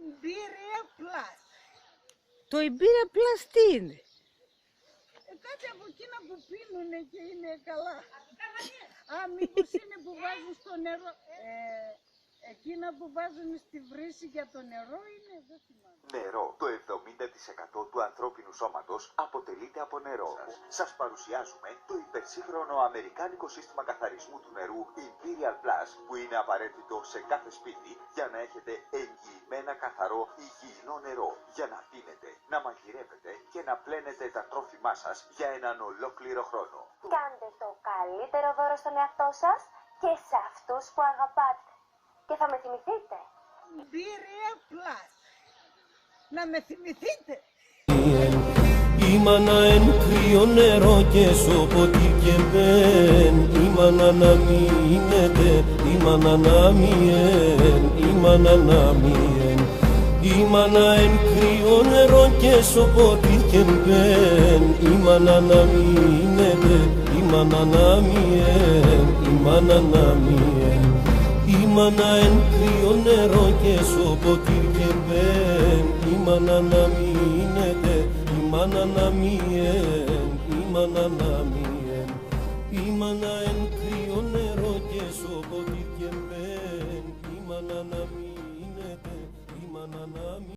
Iberia Plus. Το Iberia Plus τι είναι? Κάτι από εκείνα που πίνουνε και είναι καλά. Α, μήπως είναι που βάζουν στο νερό. Εκείνα που βάζουν στη βρύση για το νερό είναι, δεν θυμάμαι. Νερό. Το 70% του ανθρώπινου σώματος αποτελείται από νερό. Σας παρουσιάζουμε το υπερσύγχρονο αμερικάνικο σύστημα καθαρισμού του νερού Imperial Plus, που είναι απαραίτητο σε κάθε σπίτι για να έχετε εγγυημένα καθαρό υγιεινό νερό, για να πίνετε, να μαγειρεύετε και να πλένετε τα τρόφιμά σας για έναν ολόκληρο χρόνο. Κάντε το καλύτερο δώρο στον εαυτό σας και σε αυτούς που αγαπάτε. Και θα με θυμηθείτε. Iberia Plus. Να με θυμηθείτε. Η μάνα εν κρύο νερό και σώποτι και μπεν. Η μάνα να μείνετε, η μάνα να μειεν, η μάνα να μειεν. Η μάνα εν κρύο νερό και σώποτι και μπεν. Η μάνα να μείνετε, η μάνα να μειεν, η μάνα να μειεν. Η μάνα εν κρύο νερό και σώποτι και μπεν. Η μάνα να μείνετε, η μάνα να μειεν, η μάνα να μειεν. Η μάνα εν κρύο νερό και σώποτι και μπεν. Η μάνα να μείνετε, η μάνα να μειεν.